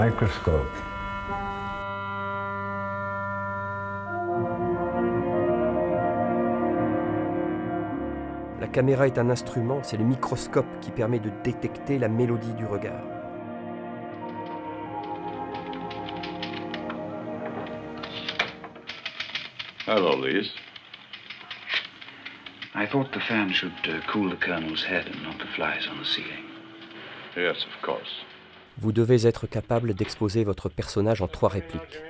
microscope. La caméra est un instrument, c'est le microscope qui permet de détecter la mélodie du regard. Hello, Lise. I thought the fan should cool the colonel's head and not the flies on the ceiling. Yes, of course. Vous devez être capable d'exposer votre personnage en 3 répliques.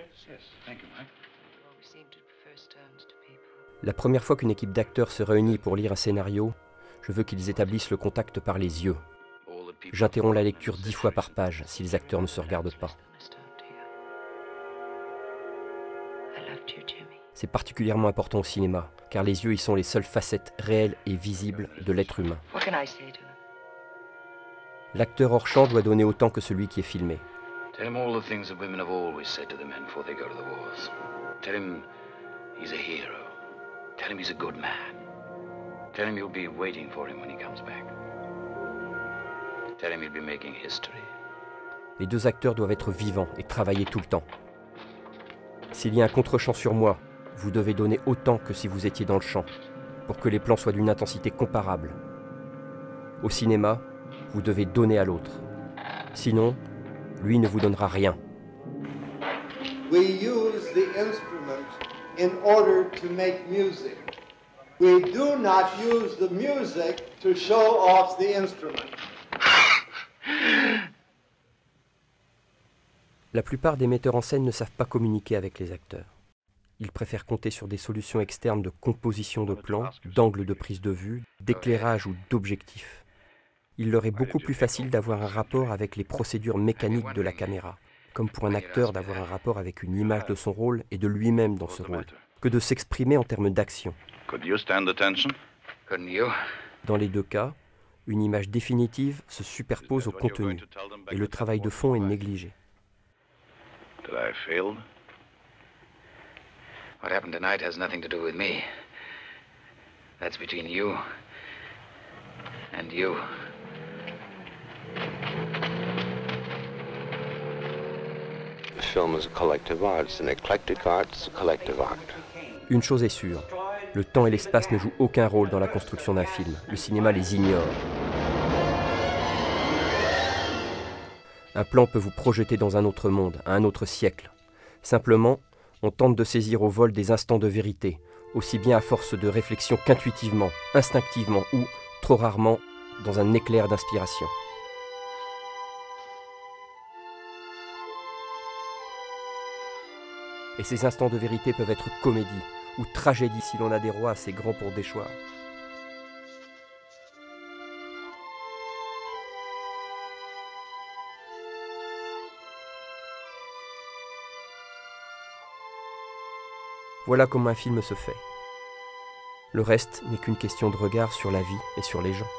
La première fois qu'une équipe d'acteurs se réunit pour lire un scénario, je veux qu'ils établissent le contact par les yeux. J'interromps la lecture 10 fois par page si les acteurs ne se regardent pas. C'est particulièrement important au cinéma, car les yeux y sont les seules facettes réelles et visibles de l'être humain. L'acteur hors champ doit donner autant que celui qui est filmé. Tell him all the things that women have always said to the men before they go to the wars. Tell him he's a hero. Tell him he's a good man. Tell him you'll be waiting for him when he comes back. Tell him he'll be making history. Les 2 acteurs doivent être vivants et travailler tout le temps. S'il y a un contre-champ sur moi, vous devez donner autant que si vous étiez dans le champ, pour que les plans soient d'une intensité comparable. Au cinéma, vous devez donner à l'autre. Sinon, lui ne vous donnera rien. We use the instrument in order to make music. We do not use the music to show off the instrument. La plupart des metteurs en scène ne savent pas communiquer avec les acteurs. Ils préfèrent compter sur des solutions externes de composition de plans, d'angles de prise de vue, d'éclairage ou d'objectifs. Il leur est beaucoup plus facile d'avoir un rapport avec les procédures mécaniques de la caméra, comme pour un acteur d'avoir un rapport avec une image de son rôle et de lui-même dans ce rôle, que de s'exprimer en termes d'action. Dans les 2 cas, une image définitive se superpose au contenu, et le travail de fond est négligé. Did I fail? What happened tonight has nothing to do with me. That's between you and you. Film is a collective art. It's an eclectic art. It's a collective art. Une chose est sûre, le temps et l'espace ne jouent aucun rôle dans la construction d'un film. Le cinéma les ignore. Un plan peut vous projeter dans un autre monde, à un autre siècle. Simplement, on tente de saisir au vol des instants de vérité, aussi bien à force de réflexion qu'intuitivement, instinctivement ou, trop rarement, dans un éclair d'inspiration. Et ces instants de vérité peuvent être comédie ou tragédie si l'on a des rois assez grands pour déchoir. Voilà comment un film se fait. Le reste n'est qu'une question de regard sur la vie et sur les gens.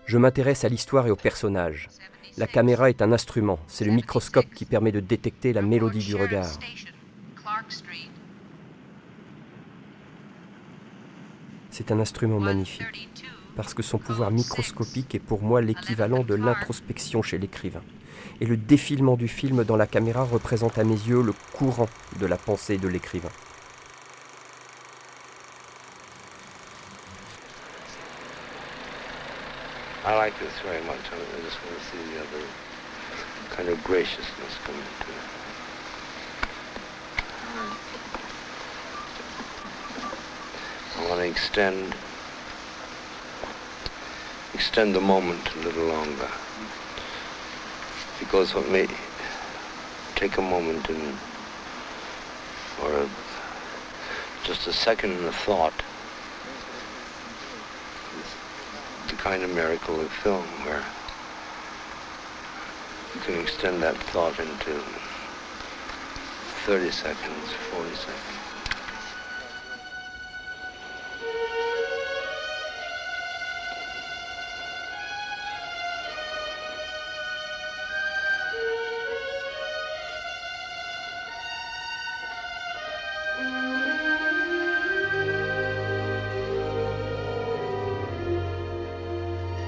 Je m'intéresse à l'histoire et aux personnages. La caméra est un instrument, c'est le microscope qui permet de détecter la mélodie du regard. C'est un instrument magnifique, parce que son pouvoir microscopique est pour moi l'équivalent de l'introspection chez l'écrivain. Et le défilement du film dans la caméra représente à mes yeux le courant de la pensée de l'écrivain. I like this very much. I just want to see the other kind of graciousness come into it. I want to extend the moment a little longer. Because what may take a moment or just a second in a thought, the kind of miracle of film where you can extend that thought into 30 seconds, 40 seconds.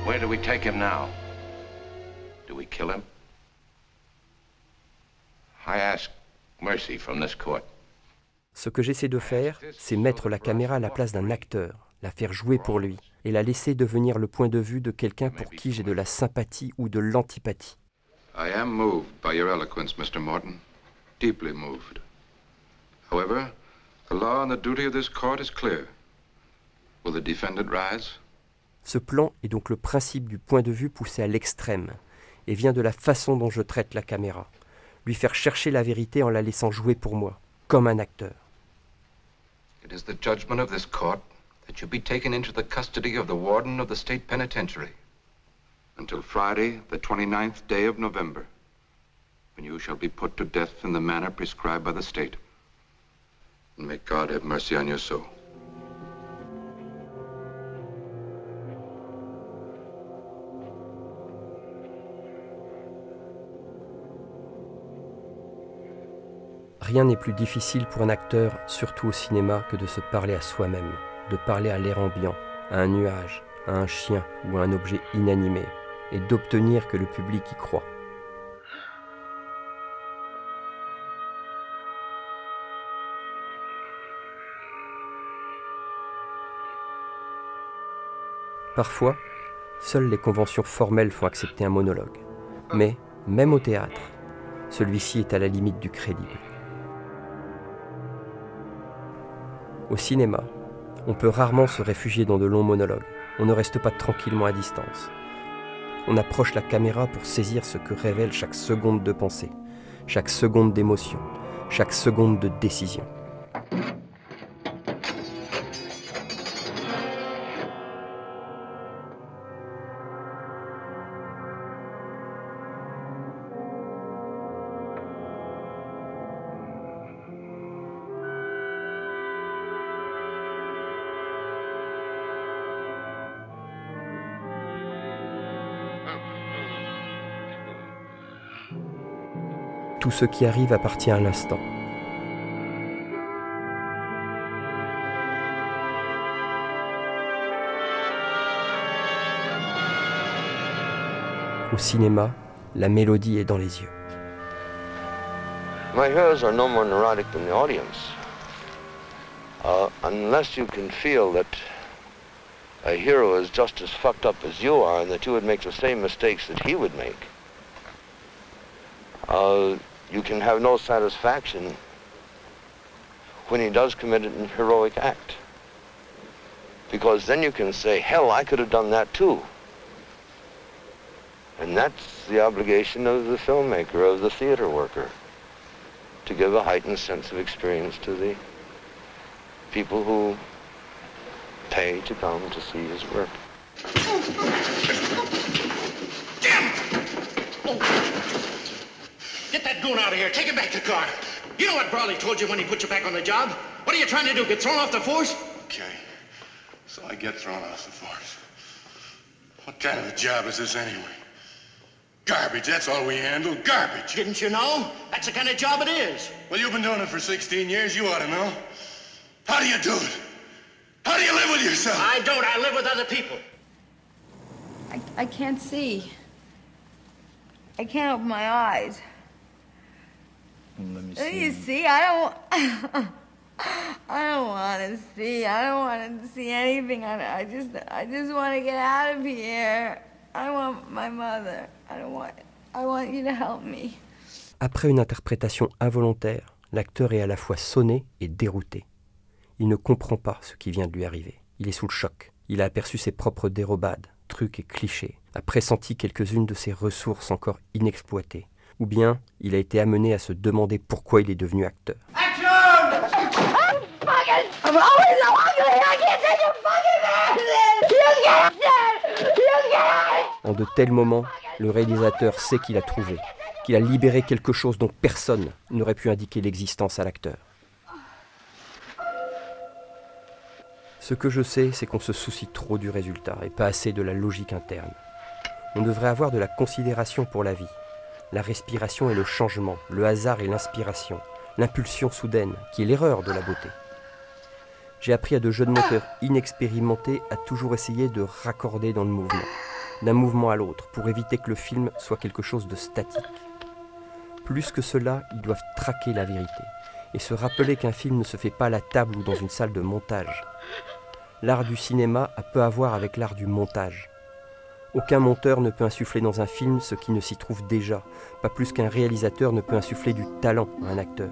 Where do we take him now? Do we kill him? I ask mercy from this court. Ce que j'essaie de faire, c'est mettre la caméra à la place d'un acteur, la faire jouer pour lui, et la laisser devenir le point de vue de quelqu'un pour qui j'ai de la sympathie ou de l'antipathie. I am moved by your eloquence, Mr. Morton. Deeply moved. However, the law and the duty of this court is clear. Will the defendant rise? Ce plan est donc le principe du point de vue poussé à l'extrême, et vient de la façon dont je traite la caméra. Lui faire chercher la vérité en la laissant jouer pour moi, comme un acteur. It is the judgment of this court that you be taken into the custody of the warden of the state penitentiary until Friday, the 29th day of November, when you shall be put to death in the manner prescribed by the state. And may God have mercy on your soul. Rien n'est plus difficile pour un acteur, surtout au cinéma, que de se parler à soi-même, de parler à l'air ambiant, à un nuage, à un chien ou à un objet inanimé, et d'obtenir que le public y croit. Parfois, seules les conventions formelles font accepter un monologue. Mais, même au théâtre, celui-ci est à la limite du crédible. Au cinéma, on peut rarement se réfugier dans de longs monologues. On ne reste pas tranquillement à distance. On approche la caméra pour saisir ce que révèle chaque seconde de pensée, chaque seconde d'émotion, chaque seconde de décision. Tout ce qui arrive appartient à l'instant. Au cinéma, la mélodie est dans les yeux. My heroes are no more neurotic than the audience. Unless you can feel that a hero is just as fucked up as you are and that you would make the same mistakes that he would make, you can have no satisfaction when he does commit an heroic act. Because then you can say, hell, I could have done that too. And that's the obligation of the filmmaker, of the theater worker, to give a heightened sense of experience to the people who pay to come to see his work. Get that goon out of here. Take him back to the car. You know what Brawley told you when he put you back on the job? What are you trying to do, get thrown off the force? Okay, so I get thrown off the force. What kind of a job is this anyway? Garbage, that's all we handle, garbage. Didn't you know? That's the kind of job it is. Well, you've been doing it for 16 years, you ought to know. How do you do it? How do you live with yourself? I don't, I live with other people. I can't see. I can't open my eyes. Let me see. You see, I don't want to see. I don't want to see anything. I just want to get out of here. I want my mother. I want you to help me. Après une interprétation involontaire, l'acteur est à la fois sonné et dérouté. Il ne comprend pas ce qui vient de lui arriver. Il est sous le choc. Il a aperçu ses propres dérobades, trucs et clichés, a pressenti quelques-unes de ses ressources encore inexploitées. Ou bien, il a été amené à se demander pourquoi il est devenu acteur. Action! I'm always so ugly. I can't take a fucking man. En de tels moments, le réalisateur sait qu'il a trouvé, qu'il a libéré quelque chose dont personne n'aurait pu indiquer l'existence à l'acteur. Ce que je sais, c'est qu'on se soucie trop du résultat et pas assez de la logique interne. On devrait avoir de la considération pour la vie, la respiration et le changement, le hasard et l'inspiration, l'impulsion soudaine, qui est l'erreur de la beauté. J'ai appris à de jeunes monteurs inexpérimentés à toujours essayer de raccorder dans le mouvement, d'un mouvement à l'autre, pour éviter que le film soit quelque chose de statique. Plus que cela, ils doivent traquer la vérité et se rappeler qu'un film ne se fait pas à la table ou dans une salle de montage. L'art du cinéma a peu à voir avec l'art du montage. Aucun monteur ne peut insuffler dans un film ce qui ne s'y trouve déjà, pas plus qu'un réalisateur ne peut insuffler du talent à un acteur.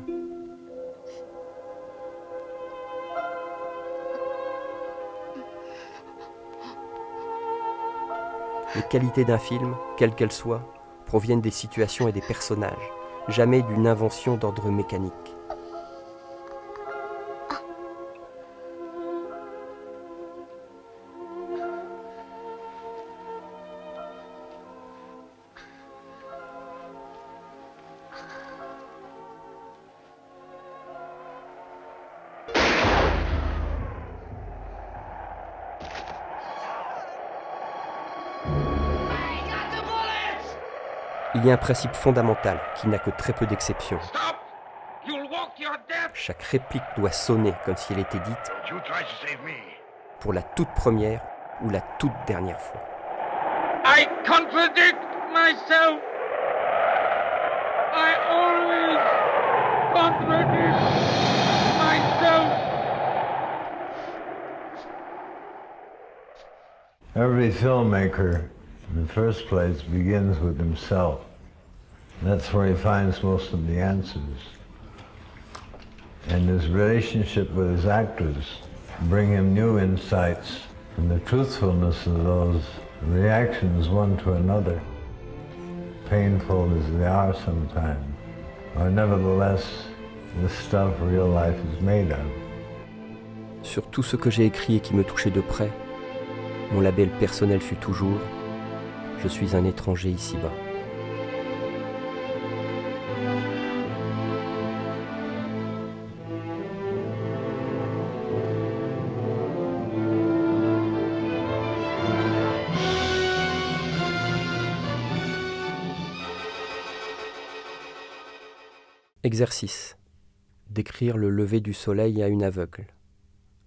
Les qualités d'un film, quelles qu'elles soient, proviennent des situations et des personnages, jamais d'une invention d'ordre mécanique. Il y a un principe fondamental qui n'a que très peu d'exceptions. Chaque réplique doit sonner comme si elle était dite pour la toute première ou la toute dernière fois. I contradict myself. I always contradict myself. Every filmmaker, in the first place, begins with himself. That's where he finds most of the answers. And his relationship with his actors bring him new insights, and the truthfulness of those reactions one to another, painful as they are sometimes, are nevertheless the stuff real life is made of. Sur tout ce que j'ai écrit et qui me touchait de près, mon label personnel fut toujours « Je suis un étranger ici-bas ». Exercice. Décrire le lever du soleil à une aveugle,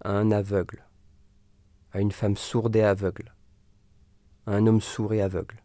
à un aveugle, à une femme sourde et aveugle, à un homme sourd et aveugle.